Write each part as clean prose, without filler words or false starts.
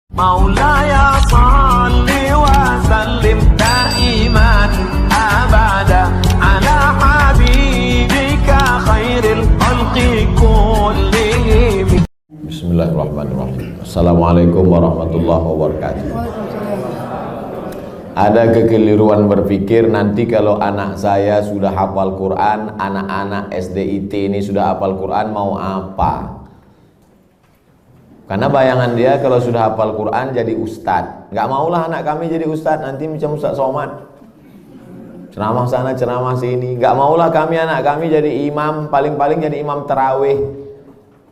Maulaya salli wa sallim daiman abada ala habibika khairil khalqi kullihim. Bismillahirrahmanirrahim. Assalamualaikum warahmatullahi wabarakatuh. Ada kekeliruan berpikir nanti kalau anak saya sudah hafal Quran, anak-anak SDIT ini sudah hafal Quran mau apa? Karena bayangan dia kalau sudah hafal Quran jadi ustadz. Gak maulah anak kami jadi ustadz, nanti macam Ustadz Somad, ceramah sana ceramah sini. Gak maulah kami anak kami jadi imam, paling-paling jadi imam tarawih.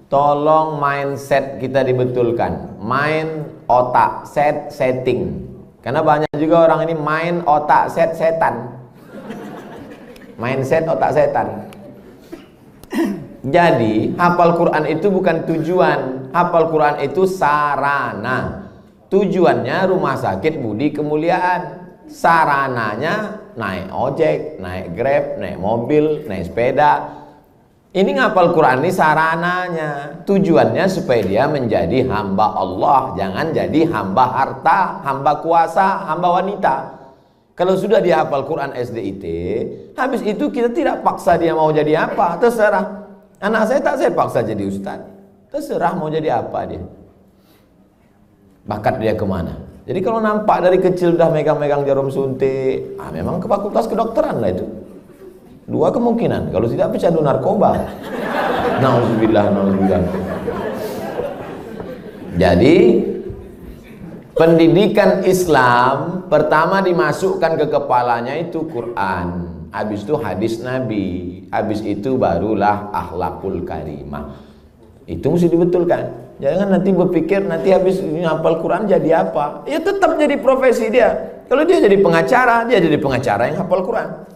Tolong mindset kita dibetulkan, main otak, setting. Karena banyak juga orang ini main otak setan. Mindset otak setan. Jadi hafal Quran itu bukan tujuan, hafal Quran itu sarana. Tujuannya rumah sakit Budi Kemuliaan, sarananya naik ojek, naik Grab, naik mobil, naik sepeda. Ini ngapal Quran ini sarananya, tujuannya supaya dia menjadi hamba Allah, jangan jadi hamba harta, hamba kuasa, hamba wanita. Kalau sudah dia hafal Quran SDIT, habis itu kita tidak paksa dia mau jadi apa, terserah. Anak saya tak saya paksa jadi ustaz, terserah mau jadi apa dia. Bakat dia kemana? Jadi kalau nampak dari kecil udah megang-megang jarum suntik, memang ke fakultas kedokteran lah itu. Dua kemungkinan, kalau tidak pecandu narkoba. Nauzubillah. Jadi pendidikan Islam pertama dimasukkan ke kepalanya itu Quran, habis itu hadis Nabi, habis itu barulah akhlakul karimah. Itu mesti dibetulkan. Jangan nanti berpikir nanti habis hafal Quran jadi apa? Ya tetap jadi profesi dia. Kalau dia jadi pengacara, dia jadi pengacara yang hafal Quran.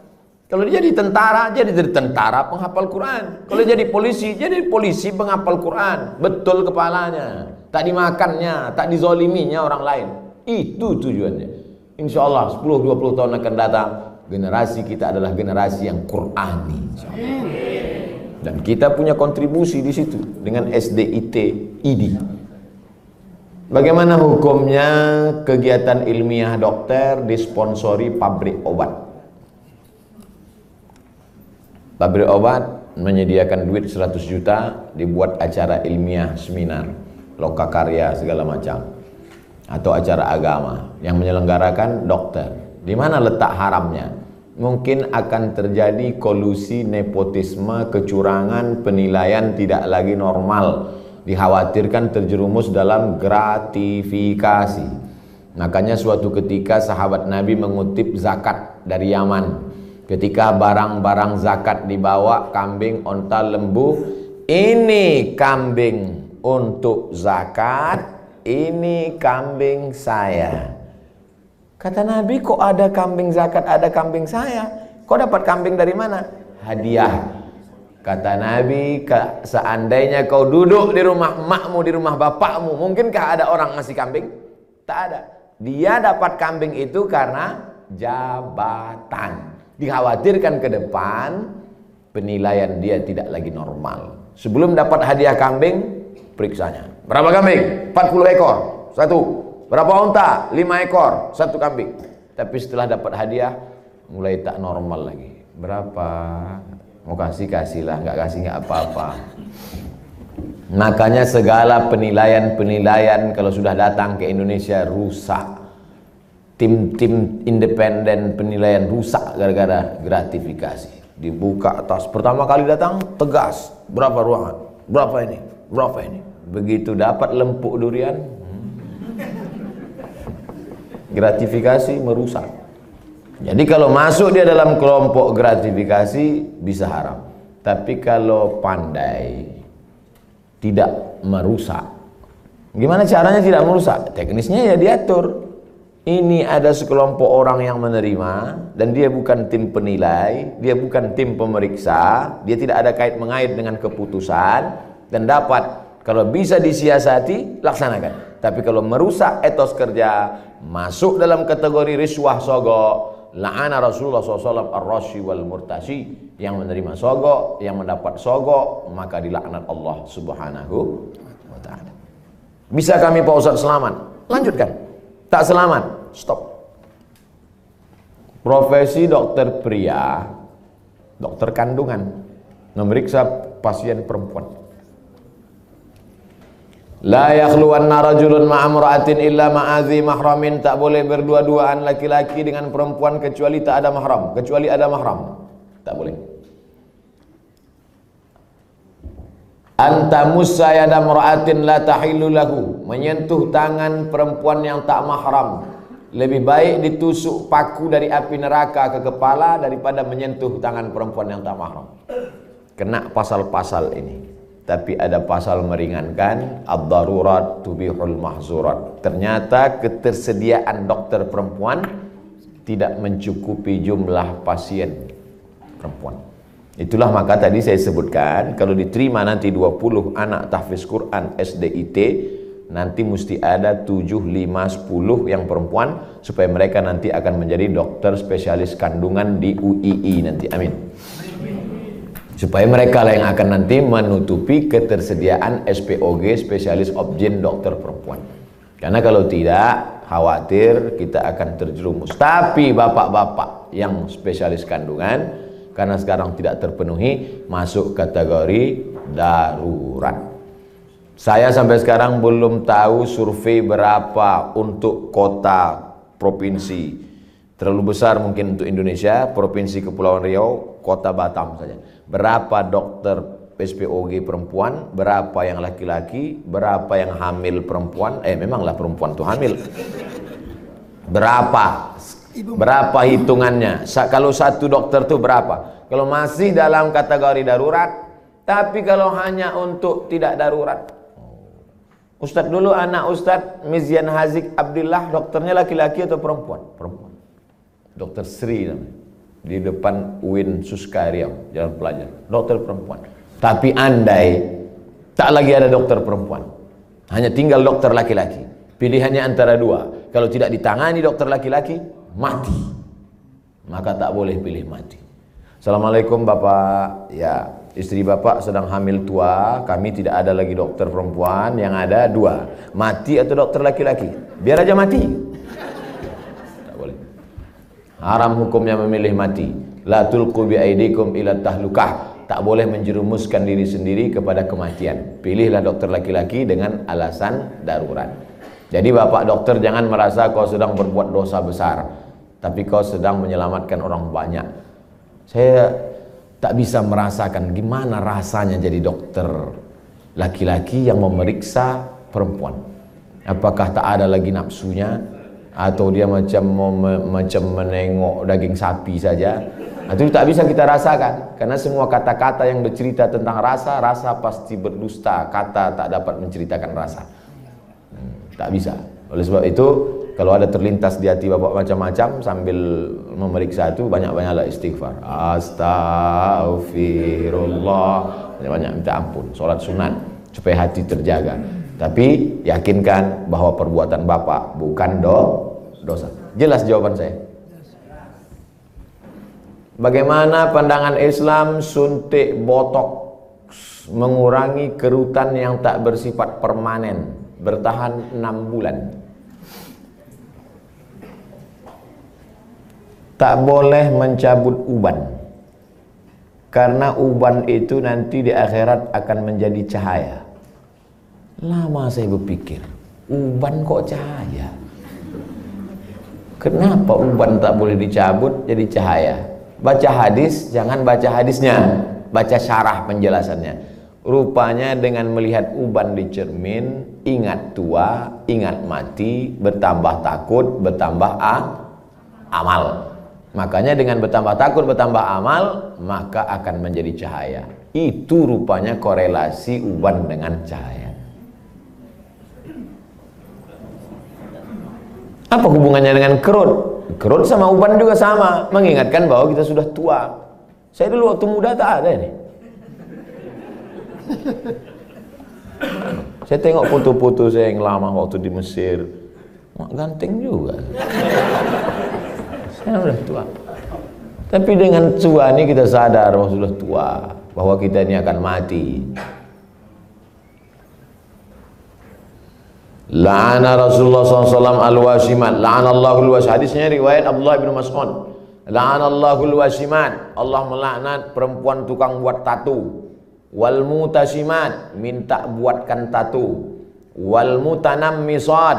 Kalau dia jadi tentara, dia jadi tentara penghafal Quran. Kalau dia jadi polisi penghafal Quran. Betul kepalanya. Tak dimakannya, tak dizoliminya orang lain. Itu tujuannya. Insya Allah 10-20 tahun akan datang, generasi kita adalah generasi yang Qurani. Dan kita punya kontribusi di situ dengan SDIT ID. Bagaimana hukumnya kegiatan ilmiah dokter disponsori pabrik obat? Pabrik obat menyediakan duit 100 juta, dibuat acara ilmiah, seminar, lokakarya segala macam, atau acara agama yang menyelenggarakan dokter. Di mana letak haramnya? Mungkin akan terjadi kolusi, nepotisme, kecurangan, penilaian tidak lagi normal. Dikhawatirkan terjerumus dalam gratifikasi. Makanya suatu ketika sahabat Nabi mengutip zakat dari Yaman. Ketika barang-barang zakat dibawa, kambing, onta, lembu, ini kambing untuk zakat, ini kambing saya. Kata Nabi, kok ada kambing zakat, ada kambing saya? Kok dapat kambing dari mana? Hadiah. Kata Nabi, seandainya kau duduk di rumah emakmu, di rumah bapakmu, mungkinkah ada orang ngasih kambing? Tak ada. Dia dapat kambing itu karena jabatan. Dikhawatirkan ke depan penilaian dia tidak lagi normal. Sebelum dapat hadiah kambing, periksanya. Berapa kambing? 40 ekor, satu. Berapa unta? 5 ekor, satu kambing. Tapi setelah dapat hadiah, mulai tak normal lagi. Berapa? Mau kasih-kasihlah, nggak kasih nggak apa-apa. Makanya segala penilaian kalau sudah datang ke Indonesia rusak. Tim-tim independen penilaian rusak gara-gara gratifikasi. Dibuka atas, pertama kali datang tegas, berapa ruangan, berapa ini. Begitu dapat lempuk durian, gratifikasi merusak. Jadi kalau masuk dia dalam kelompok gratifikasi bisa haram. Tapi kalau pandai tidak merusak, gimana caranya tidak merusak? Teknisnya ya diatur. Ini ada sekelompok orang yang menerima dan dia bukan tim penilai, dia bukan tim pemeriksa, dia tidak ada kait-mengait dengan keputusan dan dapat, kalau bisa disiasati, laksanakan. Tapi kalau merusak etos kerja, masuk dalam kategori riswah sogok, la'ana Rasulullah SAW ar-rashi wal murtashi, yang menerima sogok, yang mendapat sogok, maka dilaknat Allah Subhanahu wa ta'ala. Bisa kami Pak Ustaz selamat? lanjutkan. Tak selamat, stop. Profesi dokter pria, dokter kandungan, memeriksa pasien perempuan. La yakhluwanna rajulun ma'amra'atin illa ma'adhi mahramin. Tak boleh berdua-duaan laki-laki dengan perempuan kecuali tak ada mahram, kecuali ada mahram. Tak boleh. Anta musa yada mar'atin la tahillu lahu. Menyentuh tangan perempuan yang tak mahram lebih baik ditusuk paku dari api neraka ke kepala daripada menyentuh tangan perempuan yang tak mahram. Kena pasal-pasal ini. Tapi ada pasal meringankan, ad-darurat tubihul mahzurat. Ternyata ketersediaan dokter perempuan tidak mencukupi jumlah pasien perempuan. Itulah maka tadi saya sebutkan, kalau diterima nanti 20 anak tahfiz Quran SDIT, nanti mesti ada 7, 5, 10 yang perempuan, supaya mereka nanti akan menjadi dokter spesialis kandungan di UII nanti. Amin. Supaya mereka lah yang akan nanti menutupi ketersediaan SPOG, spesialis obgyn dokter perempuan. Karena kalau tidak, khawatir kita akan terjerumus. Tapi bapak-bapak yang spesialis kandungan, karena sekarang tidak terpenuhi, masuk kategori darurat. Saya sampai sekarang belum tahu survei berapa untuk kota provinsi. Terlalu besar mungkin untuk Indonesia, Provinsi Kepulauan Riau, Kota Batam saja. Berapa dokter SPOG perempuan, berapa yang laki-laki, berapa yang hamil perempuan, memanglah perempuan tuh hamil. Berapa hitungannya? Kalau satu dokter tuh berapa? Kalau masih dalam kategori darurat, tapi kalau hanya untuk tidak darurat. Ustadz dulu anak Ustadz Mizyan Hazik Abdillah, dokternya laki-laki atau perempuan? Perempuan. Dokter Sri namanya. Di depan UIN Suska Riau, Jalan Pelajar. Dokter perempuan. Tapi andai tak lagi ada dokter perempuan, hanya tinggal dokter laki-laki, pilihannya antara dua. Kalau tidak ditangani dokter laki-laki, mati. Maka tak boleh pilih mati. Assalamualaikum Bapak. Ya, istri Bapak sedang hamil tua. Kami tidak ada lagi dokter perempuan. Yang ada dua, mati atau dokter laki-laki. Biar aja mati. Tak boleh. Haram hukumnya memilih mati. La tulqu bi aidikum ila tahlukah. Tak boleh menjerumuskan diri sendiri kepada kematian. Pilihlah dokter laki-laki dengan alasan darurat. Jadi Bapak dokter jangan merasa kau sedang berbuat dosa besar, tapi kau sedang menyelamatkan orang banyak. Saya tak bisa merasakan gimana rasanya jadi dokter laki-laki yang memeriksa perempuan. Apakah tak ada lagi nafsunya, atau dia macam menengok daging sapi saja? Itu tak bisa kita rasakan, karena semua kata-kata yang bercerita tentang rasa, rasa pasti berdusta. Kata tak dapat menceritakan rasa. Tak bisa. Oleh sebab itu, kalau ada terlintas di hati Bapak macam-macam sambil memeriksa itu, banyak-banyaklah istighfar. Astaghfirullah. Banyak-banyak minta ampun. Solat sunat supaya hati terjaga. Tapi yakinkan bahwa perbuatan Bapak bukan dosa. Jelas jawaban saya. Bagaimana pandangan Islam suntik botox mengurangi kerutan yang tak bersifat permanen, bertahan 6 bulan? Tak boleh mencabut uban, karena uban itu nanti di akhirat akan menjadi cahaya. Lama saya berpikir, uban kok cahaya? Kenapa uban tak boleh dicabut jadi cahaya? Baca hadis, jangan baca hadisnya, baca syarah penjelasannya. Rupanya dengan melihat uban di cermin, ingat tua, ingat mati, bertambah takut, bertambah amal. Makanya dengan bertambah takut, bertambah amal, maka akan menjadi cahaya. Itu rupanya korelasi uban dengan cahaya. Apa hubungannya dengan kerut? Kerut sama uban juga sama, mengingatkan bahwa kita sudah tua. Saya dulu waktu muda tak ada ini. Saya tengok foto-foto saya yang lama waktu di Mesir, ganteng juga. Saya sudah tua. Tapi dengan tua ini kita sadar bahwa sudah tua, bahwa kita ini akan mati. La'ana Rasulullah SAW al-wasimat. La'anallahu al-wasimat. Hadisnya riwayat Abdullah bin Mas'ud. La'anallahu al-wasimat. Allah melaknat perempuan tukang buat tato. Wal mutasimat, minta buatkan tato. Wal mutanammisat.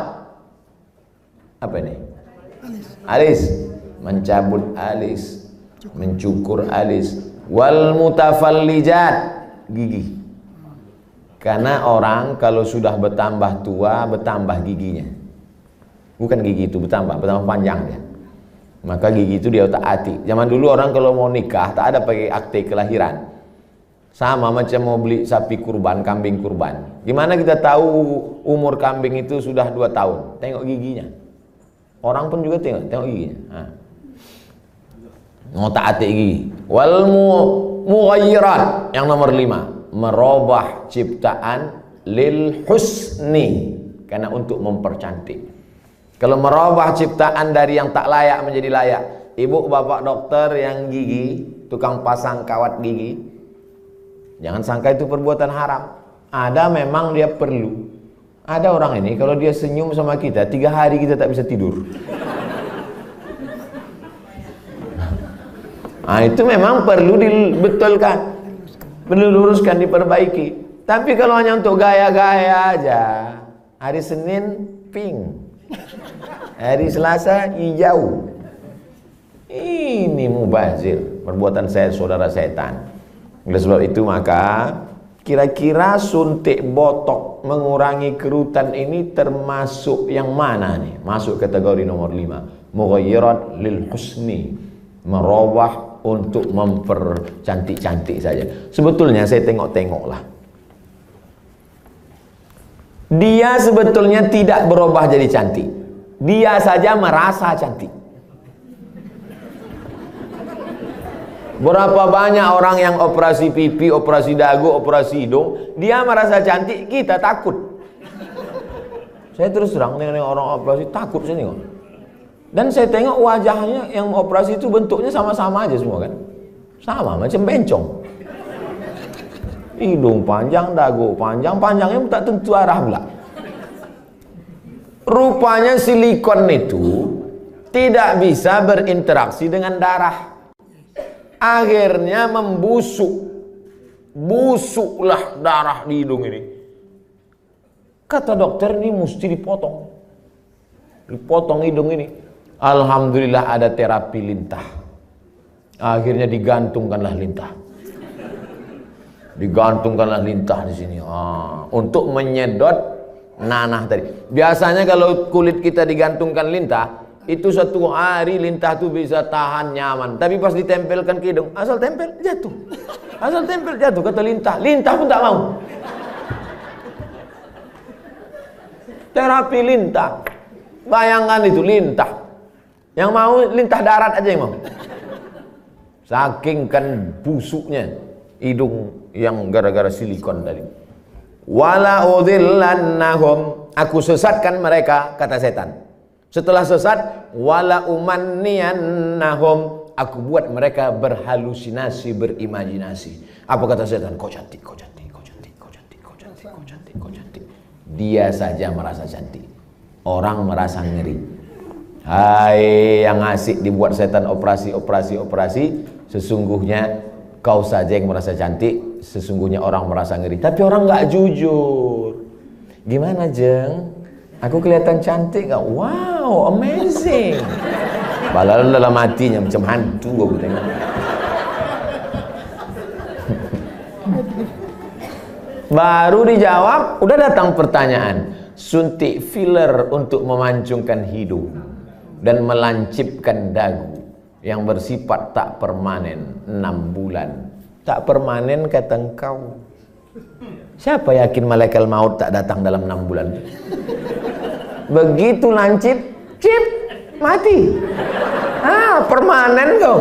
Apa ini? Alis. Mencabut alis, mencukur alis. Wal mutafallijat, gigi. Karena orang kalau sudah bertambah tua, bertambah giginya. Bukan gigi itu bertambah panjang dia. Maka gigi itu dia otak-atik. Zaman dulu orang kalau mau nikah tak ada pakai akte kelahiran. Sama macam mau beli sapi kurban, kambing kurban. Gimana kita tahu umur kambing itu sudah 2 tahun? Tengok giginya. Orang pun juga tengok giginya. Otak-atik gigi. Wal mughayyirat, yang nomor 5. Merubah ciptaan lil husni, karena untuk mempercantik. Kalau merubah ciptaan dari yang tak layak menjadi layak. Ibu bapak dokter yang gigi, tukang pasang kawat gigi, jangan sangka itu perbuatan haram. Ada memang dia perlu. Ada orang ini kalau dia senyum sama kita 3 hari kita tak bisa tidur. Nah, itu memang perlu dibetulkan, perlu luruskan, diperbaiki. Tapi kalau hanya untuk gaya-gaya aja, hari Senin pink, hari Selasa hijau, ini mubazir, perbuatan saudara setan. Oleh sebab itu maka kira-kira suntik botok mengurangi kerutan ini termasuk yang mana nih? Masuk kategori nomor 5, mughayyirat lil husni, merubah untuk mempercantik-cantik saja. Sebetulnya saya tengok-tengoklah, dia sebetulnya tidak berubah jadi cantik, dia saja merasa cantik. Berapa banyak orang yang operasi pipi, operasi dagu, operasi hidung, dia merasa cantik, kita takut. Saya terus terang dengan orang operasi takut saya tengok. Dan saya tengok wajahnya yang operasi itu bentuknya sama-sama aja semua kan. Sama macam bencong. Hidung panjang, dagu panjang, panjangnya tak tentu arah pula. Rupanya silikon itu tidak bisa berinteraksi dengan darah. Akhirnya membusuk. Busuklah darah di hidung ini. Kata dokter, ini mesti dipotong. Dipotong hidung ini. Alhamdulillah ada terapi lintah. Akhirnya digantungkanlah lintah. Digantungkanlah lintah di sini. Untuk menyedot nanah tadi. Biasanya kalau kulit kita digantungkan lintah, itu 1 hari lintah itu bisa tahan nyaman. Tapi pas ditempelkan ke hidung, asal tempel jatuh. Asal tempel jatuh, kata lintah. Lintah pun tak mau. Terapi lintah. Bayangkan itu lintah. Yang mau lintah darat aja yang mau. Saking kan busuknya hidung yang gara-gara silikon tadi. Wala udhillannahum, aku sesatkan mereka, kata setan. Setelah sesat, wala umanniyannahum, aku buat mereka berhalusinasi, berimajinasi. Apa kata setan? Kau cantik, kau cantik, kau cantik, kau cantik, kau cantik, kau cantik, kau cantik. Dia saja merasa cantik. Orang merasa ngeri. Hai yang asik dibuat setan operasi, sesungguhnya kau saja yang merasa cantik, sesungguhnya orang merasa ngeri. Tapi orang nggak jujur. Gimana Jeng? Aku kelihatan cantik nggak? Wow, amazing. Padahal dalam hatinya macam hantu aku tengok. Baru dijawab, udah datang pertanyaan. Suntik filler untuk memancungkan hidung dan melancipkan dagu yang bersifat tak permanen 6 bulan. Tak permanen kata engkau. Siapa yakin malaikat maut tak datang dalam 6 bulan? Begitu lancip, cip, mati. Permanen kau.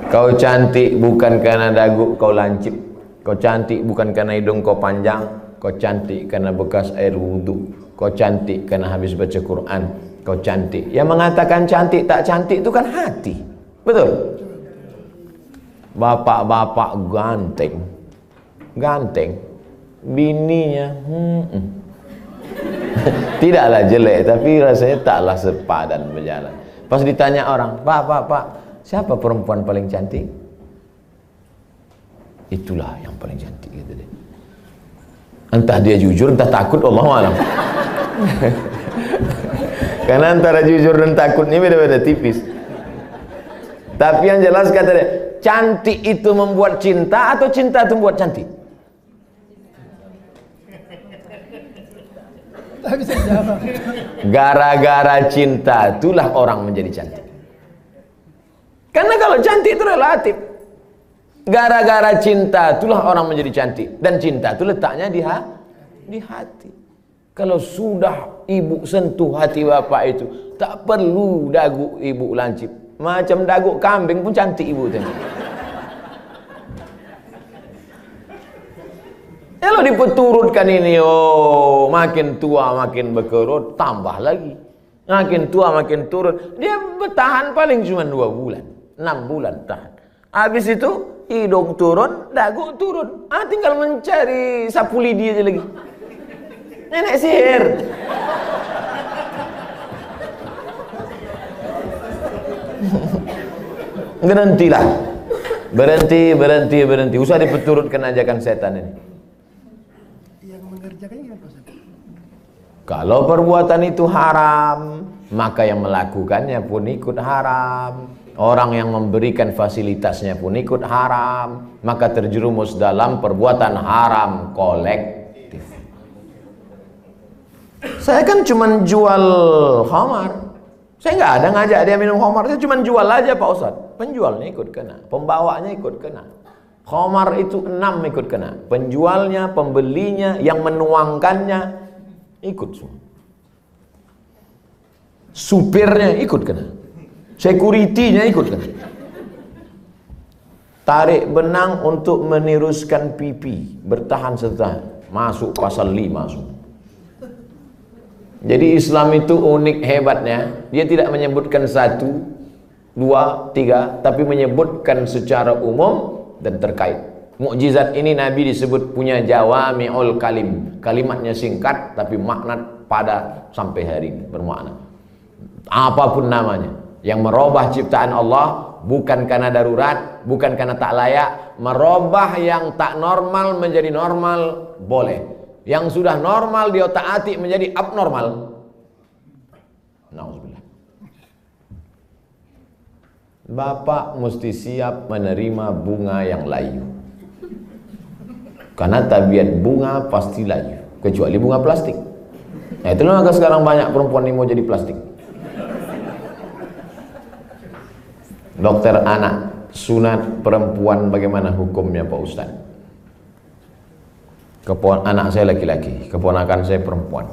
Kau cantik bukan karena dagu kau lancip. Kau cantik bukan karena hidung kau panjang. Kau cantik karena bekas air wudhu. Kau cantik karena habis baca Quran. Kau cantik. Yang mengatakan cantik tak cantik itu kan hati. Betul? bapak-bapak ganteng, bininya tidaklah jelek, tapi rasanya taklah sepadan berjalan. Pas ditanya orang, pak, siapa perempuan paling cantik? Itulah yang paling cantik, gitu deh. Entah dia jujur, entah takut, Allahu a'lam. Karena antara jujur dan takutnya beda-beda tipis. Tapi yang jelas kata dia, cantik itu membuat cinta atau cinta itu membuat cantik? Gara-gara cinta itulah orang menjadi cantik. Karena kalau cantik itu relatif. Gara-gara cinta itulah orang menjadi cantik. Dan cinta itu letaknya di hati. Kalau sudah ibu sentuh hati bapak itu, tak perlu dagu ibu lancip. Macam dagu kambing pun cantik ibu tengok. Kalau dipeturutkan ini, oh makin tua makin berkerut, tambah lagi. Makin tua makin turun. Dia bertahan paling cuma 2 bulan, 6 bulan tahan. Habis itu hidung turun, dagu turun. Tinggal mencari sapu lidi aja lagi. Nenek sihir. Berhentilah. Berhenti. Usah dipeturutkan ajakan setan ini. Yang mengerjakannya apa, Ustaz? Kalau perbuatan itu haram, maka yang melakukannya pun ikut haram. Orang yang memberikan fasilitasnya pun ikut haram. Maka terjerumus dalam perbuatan haram kolektif. Saya kan cuma jual khamar. Saya nggak ada ngajak dia minum khamar. Saya cuma jual aja Pak Ustadz. Penjualnya ikut kena, pembawanya ikut kena. Khamar itu 6 ikut kena. Penjualnya, pembelinya, yang menuangkannya ikut semua. Supirnya ikut kena. Security-nya ikut kena. Tarik benang untuk meniruskan pipi, bertahan setahun, masuk pasal 5 semua. Jadi Islam itu unik hebatnya, dia tidak menyebutkan 1, 2, 3, tapi menyebutkan secara umum dan terkait. Mukjizat ini Nabi disebut punya jawami'ul kalim. Kalimatnya singkat tapi makna pada sampai hari ini bermakna. Apapun namanya, yang merubah ciptaan Allah bukan karena darurat, bukan karena tak layak, merubah yang tak normal menjadi normal boleh. Yang sudah normal dia taati menjadi abnormal. Nauzubillah. Bapak mesti siap menerima bunga yang layu. Karena tabiat bunga pasti layu, kecuali bunga plastik. Nah itulah maka sekarang banyak perempuan yang mau jadi plastik. Dokter anak, sunat perempuan bagaimana hukumnya Pak Ustaz? Anak saya laki-laki, keponakan saya perempuan.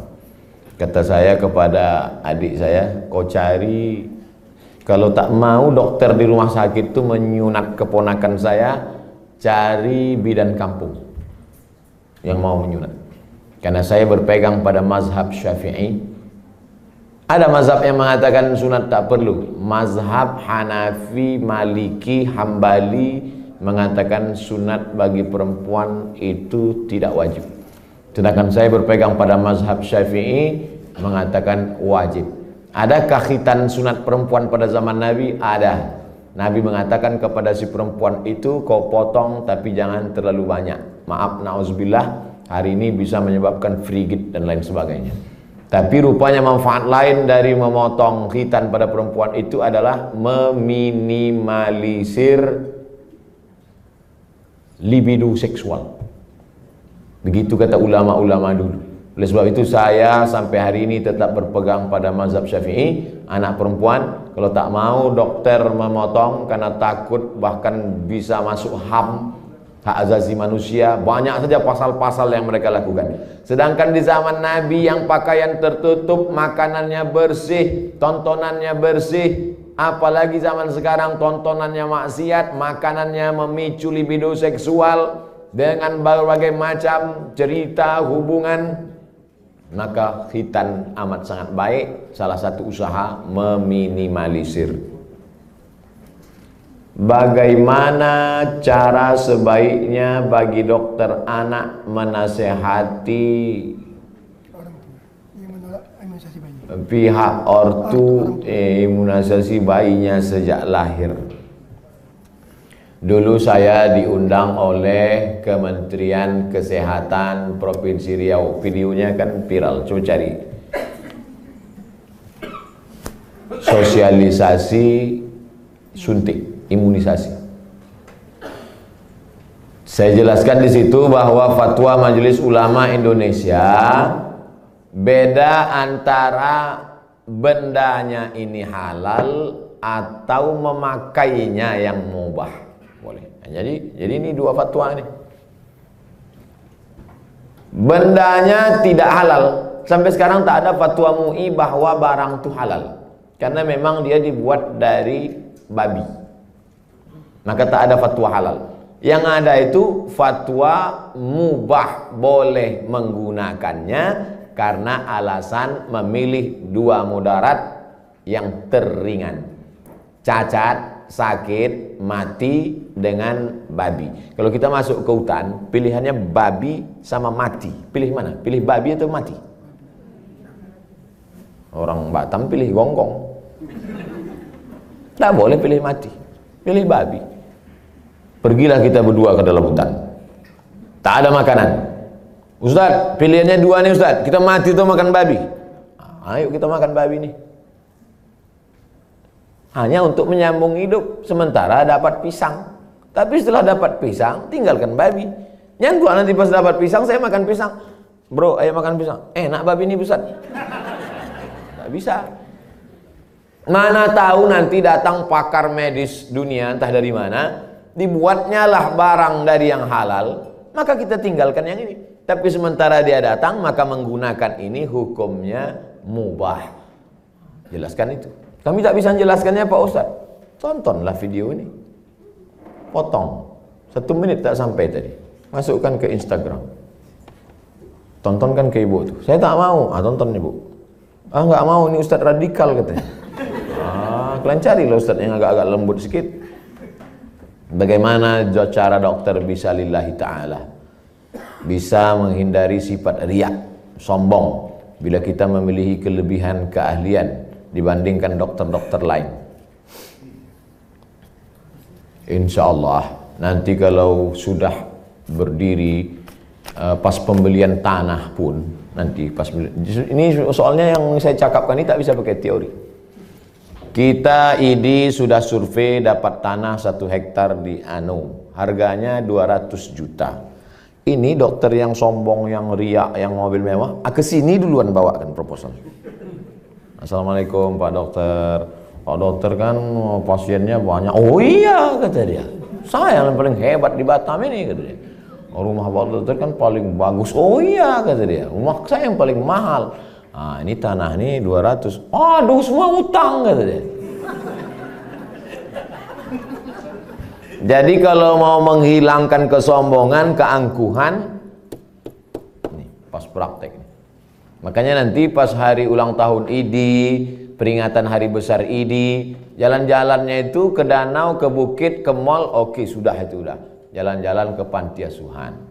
Kata saya kepada adik saya, kau cari, kalau tak mau dokter di rumah sakit itu menyunat keponakan saya, cari bidan kampung yang mau menyunat. Karena saya berpegang pada mazhab Syafi'i. Ada mazhab yang mengatakan sunat tak perlu. Mazhab Hanafi, Maliki, Hambali mengatakan sunat bagi perempuan itu tidak wajib. Sedangkan saya berpegang pada mazhab Syafi'i mengatakan wajib. Adakah khitan sunat perempuan pada zaman Nabi? Ada. Nabi mengatakan kepada si perempuan itu, kau potong tapi jangan terlalu banyak. Maaf, na'udzubillah, hari ini bisa menyebabkan frigid dan lain sebagainya. Tapi rupanya manfaat lain dari memotong khitan pada perempuan itu adalah meminimalisir libido seksual. Begitu kata ulama-ulama dulu. Oleh sebab itu saya sampai hari ini tetap berpegang pada mazhab Syafi'i. Anak perempuan kalau tak mau dokter memotong karena takut bahkan bisa masuk HAM, hak asasi manusia, banyak saja pasal-pasal yang mereka lakukan. Sedangkan di zaman Nabi yang pakaian tertutup, makanannya bersih, tontonannya bersih. Apalagi zaman sekarang tontonannya maksiat, makanannya memicu libido seksual dengan berbagai macam cerita hubungan. Maka khitan amat sangat baik. Salah satu usaha meminimalisir. Bagaimana cara sebaiknya bagi dokter anak menasehati Orang tua yang menolak imunisasi bayi. pihak ortu imunisasi bayinya sejak lahir? Dulu saya diundang oleh Kementerian Kesehatan Provinsi Riau. Videonya kan viral, coba cari. Sosialisasi suntik imunisasi. Saya jelaskan di situ bahwa fatwa Majelis Ulama Indonesia beda antara bendanya ini halal atau memakainya yang mubah. Boleh. Jadi ini dua fatwa ini. Bendanya tidak halal. Sampai sekarang tak ada fatwa MUI bahwa barang itu halal. Karena memang dia dibuat dari babi. Maka tak ada fatwa halal. Yang ada itu fatwa mubah, boleh menggunakannya karena alasan memilih dua mudarat yang teringan. Cacat, sakit, mati dengan babi. Kalau kita masuk ke hutan, pilihannya babi sama mati. Pilih mana? Pilih babi atau mati? Orang Batam pilih gonggong. Tak boleh pilih mati. Pilih babi. Pergilah kita berdua ke dalam hutan. Tak ada makanan. Ustaz, pilihannya dua nih Ustaz. Kita mati atau makan babi? Ayo kita makan babi nih. Hanya untuk menyambung hidup. Sementara dapat pisang. Tapi setelah dapat pisang, tinggalkan babi. Yang gua nanti pas dapat pisang, saya makan pisang. Bro, ayo makan pisang. Enak babi ini Ustaz. Tak bisa. Mana tahu nanti datang pakar medis dunia, entah dari mana, dibuatnya lah barang dari yang halal, maka kita tinggalkan yang ini. Tapi sementara dia datang, maka menggunakan ini hukumnya mubah. Jelaskan itu. Kami tak bisa menjelaskannya Pak Ustaz. Tontonlah video ini. Potong. 1 menit tak sampai tadi. Masukkan ke Instagram. Tontonkan ke ibu tuh. Saya tak mau. Tonton ibu. Nggak mau, ini Ustaz radikal katanya. Kalian carilah Ustaz yang agak-agak lembut sedikit. Bagaimana cara dokter bisa lillahi ta'ala, bisa menghindari sifat riak, sombong, bila kita memiliki kelebihan keahlian dibandingkan dokter-dokter lain. Insya Allah nanti kalau sudah berdiri pas pembelian tanah pun, nanti pas ini soalnya yang saya cakapkan ini tak bisa pakai teori. Kita ID sudah survei dapat tanah 1 hektar di Anu, harganya 200 juta. Ini dokter yang sombong, yang riak, yang mobil mewah, kesini duluan bawakan proposal. Assalamualaikum Pak Dokter. Pak Dokter kan pasiennya banyak. Oh iya kata dia. Saya yang paling hebat di Batam ini kata dia. Rumah Pak Dokter kan paling bagus. Oh iya kata dia. Rumah saya yang paling mahal. Ini tanah nih 200. Aduh semua utang kata dia. Jadi kalau mau menghilangkan kesombongan, keangkuhan, ini pas praktek. Makanya nanti pas hari ulang tahun ID, peringatan hari besar ID, jalan-jalannya itu ke danau, ke bukit, ke mall, oke sudah itu udah. Jalan-jalan ke panti asuhan.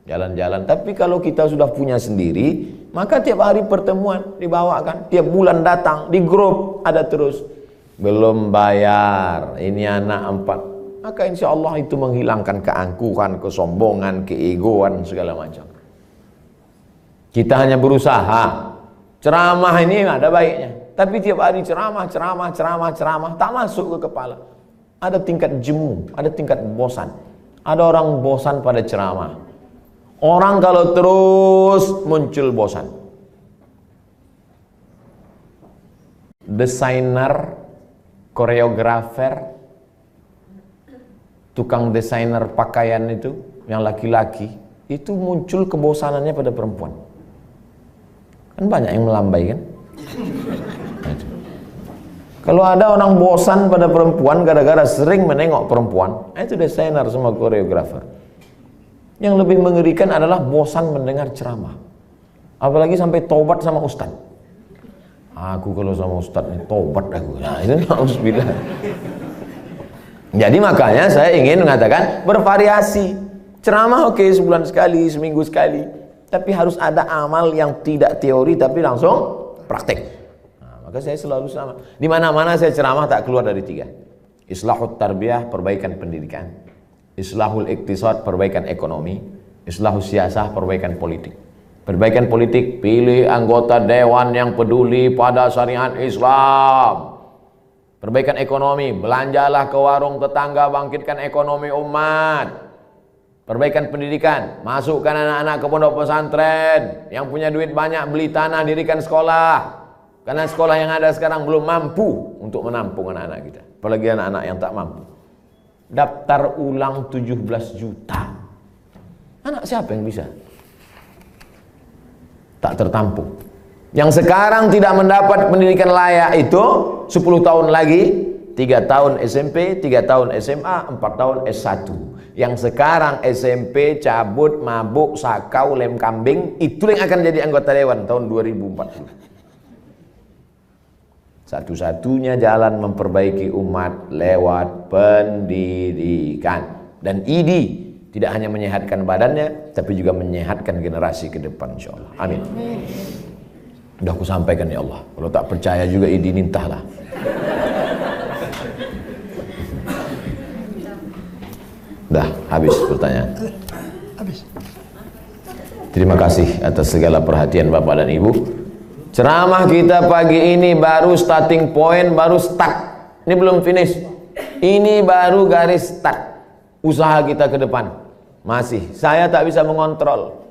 Jalan-jalan. Tapi kalau kita sudah punya sendiri, maka tiap hari pertemuan dibawakan, tiap bulan datang di grup ada terus. Belum bayar, ini anak 4. Maka insya Allah itu menghilangkan keangkuhan, kesombongan, keegoan segala macam. Kita hanya berusaha. Ceramah ini ada baiknya, tapi tiap hari ceramah, tak masuk ke kepala. Ada tingkat jemu, ada tingkat bosan. Ada orang bosan pada ceramah. Orang kalau terus muncul bosan. Desainer, koreografer, tukang desainer pakaian itu, yang laki-laki, itu muncul kebosanannya pada perempuan. Kan banyak yang melambai kan? Kalau ada orang bosan pada perempuan gara-gara sering menengok perempuan, itu desainer sama koreografer. Yang lebih mengerikan adalah bosan mendengar ceramah. Apalagi sampai tobat sama ustaz. Aku kalau sama ustaz ini tobat aku. Nah, itu harus bilang. Jadi makanya saya ingin mengatakan bervariasi. Ceramah oke, sebulan sekali, seminggu sekali. Tapi harus ada amal yang tidak teori tapi langsung praktek. Nah, maka saya selalu sama. Di mana-mana saya ceramah tak keluar dari 3. Islahut tarbiyah, perbaikan pendidikan. Islahul iktisad, perbaikan ekonomi. Islahus siasah, perbaikan politik. Perbaikan politik, pilih anggota dewan yang peduli pada syariat Islam. Perbaikan ekonomi, belanjalah ke warung tetangga, bangkitkan ekonomi umat. Perbaikan pendidikan, masukkan anak-anak ke pondok pesantren. Yang punya duit banyak, beli tanah, dirikan sekolah. Karena sekolah yang ada sekarang belum mampu untuk menampung anak-anak kita. Apalagi anak-anak yang tak mampu. Daftar ulang 17 juta. Anak siapa yang bisa? Tak tertampung. Yang sekarang tidak mendapat pendidikan layak itu 10 tahun lagi, 3 tahun SMP, 3 tahun SMA, 4 tahun S1. Yang sekarang SMP cabut, mabuk, sakau, lem kambing, itu yang akan jadi anggota dewan tahun 2040. Satu-satunya jalan memperbaiki umat lewat pendidikan. Dan ID tidak hanya menyehatkan badannya, tapi juga menyehatkan generasi ke depan, insyaallah. Amin. Udah aku sampaikan ya Allah. Kalau tak percaya juga ID nintahlah. Dah habis pertanyaan. Habis. Terima kasih atas segala perhatian Bapak dan Ibu. Ceramah kita pagi ini baru starting point, baru start. Ini belum finish. Ini baru garis start. Usaha kita ke depan. Masih. Saya tak bisa mengontrol.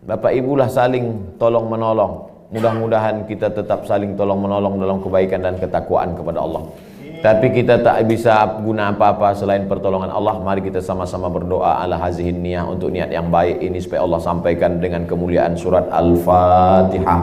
Bapak Ibu lah saling tolong menolong. Mudah-mudahan kita tetap saling tolong menolong dalam kebaikan dan ketakwaan kepada Allah. Tapi kita tak bisa guna apa-apa selain pertolongan Allah. Mari kita sama-sama berdoa ala hazihin niyah, untuk niat yang baik ini supaya Allah sampaikan dengan kemuliaan surat Al-Fatihah.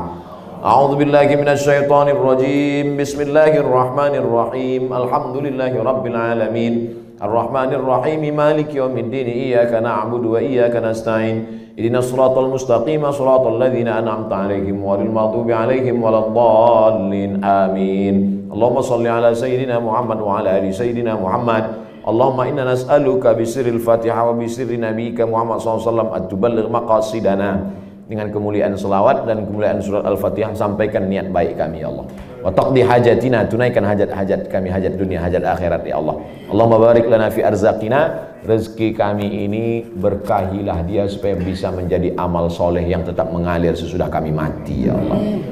A'udzubillahi minasyaitonir rajim. Bismillahirrahmanirrahim. Alhamdulillahi rabbil alamin. Ar-Rahmanir Rahim. Maliki yaumiddin. Iyyaka na'budu wa iyyaka nasta'in. Ihdinas siratal mustaqim, siratal ladzina an'amta 'alaihim ghairil maghdubi 'alaihim waladdallin. Amin. Allahumma shalli ala sayyidina Muhammad wa ala ali sayyidina Muhammad. Allahumma inna nas'aluka bi sirril Fatihah wa bi sirri nabiyyika Muhammad sallallahu alaihi wasallam at-tuballigh maqasidana. Dengan kemuliaan selawat dan kemuliaan surat Al-Fatihah, sampaikan niat baik kami ya Allah. Wa taqdi hajatina, tunaikan hajat-hajat kami, hajat dunia, hajat akhirat ya Allah. Allahumma barik lana fi arzaqina, rezeki kami ini berkahilah dia supaya bisa menjadi amal soleh yang tetap mengalir sesudah kami mati ya Allah.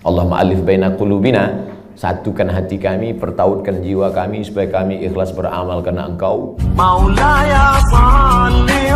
Allahumma alif baina qulubina, satukan hati kami, pertautkan jiwa kami supaya kami ikhlas beramal karena Engkau. Maulaya salli